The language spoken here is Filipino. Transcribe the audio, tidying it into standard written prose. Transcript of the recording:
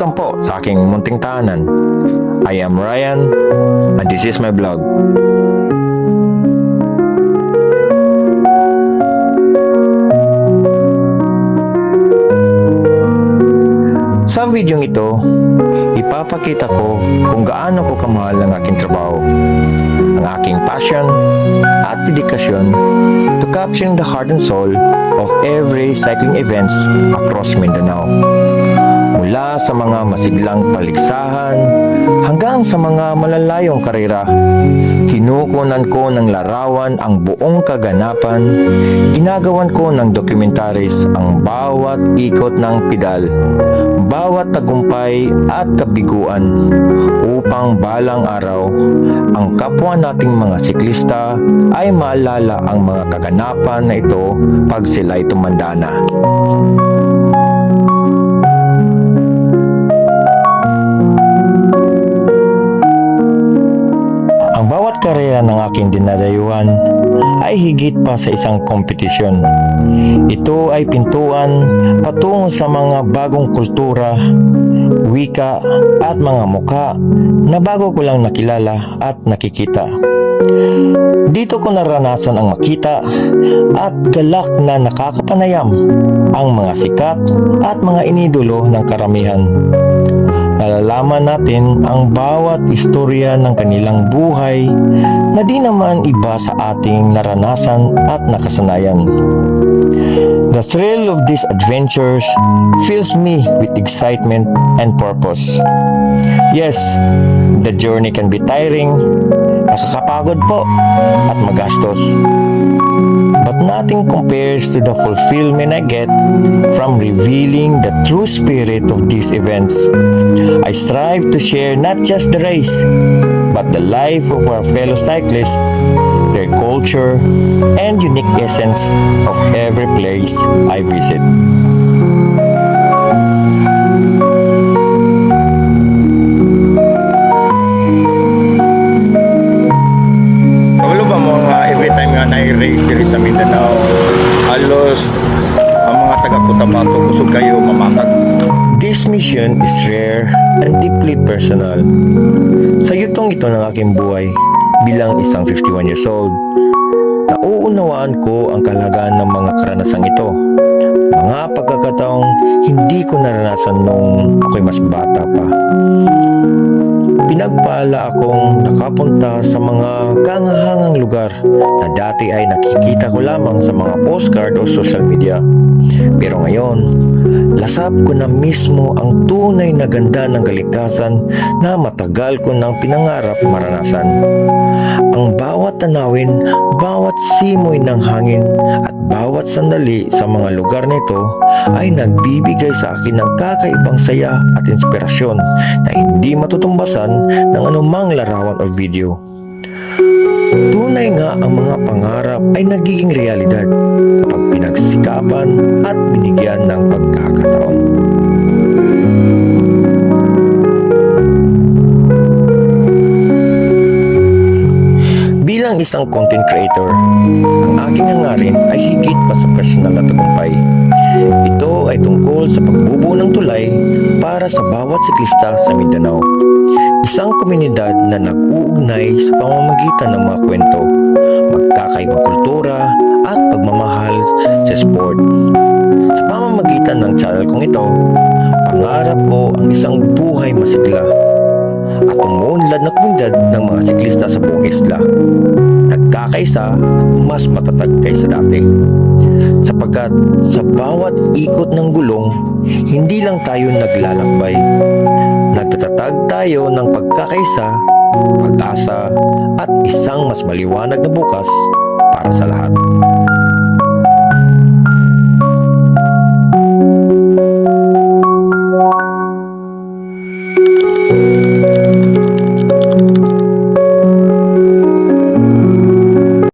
Welcome po sa aking munting tahanan. I am Ryan and this is my vlog. Sa video ito, ipapakita ko kung gaano ko kamahal ang aking trabaho, ang aking passion at dedikasyon to capturing the heart and soul of every cycling events across Mindanao. Mula sa mga masiglang paligsahan hanggang sa mga malalayong karera, kinukunan ko ng larawan ang buong kaganapan, ginagawan ko ng documentaries ang bawat ikot ng pedal, bawat tagumpay at kabiguan, upang balang araw, ang kapwa nating mga siklista ay maalala ang mga kaganapan na ito pag sila'y tumanda na. Ang bawat karera ng aking dinadayuhan ay higit pa sa isang kompetisyon. Ito ay pintuan patungo sa mga bagong kultura, wika at mga mukha na bago ko lang nakilala at nakikita. Dito ko naranasan ang makita at galak na nakakapanayam ang mga sikat at mga inidolo ng karamihan. Nalalaman natin ang bawat istorya ng kanilang buhay na di naman iba sa ating naranasan at nakasanayan. The thrill of these adventures fills me with excitement and purpose. Yes, the journey can be tiring, nakakapagod po at magastos. But nothing compares to the fulfillment I get from revealing the true spirit of these events. I strive to share not just the race, but the life of our fellow cyclists, their culture, and unique essence of every place I visit. Walo ba mo nga every time nga na-race diri sa Mindanao, halos ang mga taga-Cotabato kusog kayo mamatag. This mission is rare and deeply personal. Sa yutong ito ng aking buhay bilang isang 51 years old, nauunawaan ko ang kahalagaan ng mga karanasang ito. Mga pagkakataong hindi ko naranasan nung ako'y mas bata pa. Pinagpala akong nakapunta sa mga kahangahangang lugar na dati ay nakikita ko lamang sa mga postcard o social media. Pero ngayon, lasap ko na mismo ang tunay na ganda ng kalikasan na matagal ko nang pinangarap maranasan. Ang bawat tanawin, bawat simoy ng hangin at bawat sandali sa mga lugar nito ay nagbibigay sa akin ng kakaibang saya at inspirasyon na hindi matutumbasan ng anumang larawan o video. Tunay nga ang mga pangarap ay nagiging realidad kapag pinagsikapan at binigyan ng pagkakataon. Bilang isang content creator, ang aking hangarin ay higit pa sa personal na tagumpay. Ito ay tungkol sa pagbubuo ng tulay para sa bawat siklista sa Mindanao. Isang komunidad na nag-uugnay sa pamamagitan ng mga kwento, magkakaibang kultura at pagmamahal sa sport. Sa pamamagitan ng channel kong ito, pangarap ko ang isang buhay masigla at umuunlad na komunidad ng mga siklista sa buong isla, nagkakaisa at mas matatag kaysa dati. Sapagkat sa bawat ikot ng gulong, hindi lang tayo naglalakbay, nagtatatag tayo ng pagkakaisa, pag-asa at isang mas maliwanag na bukas para sa lahat.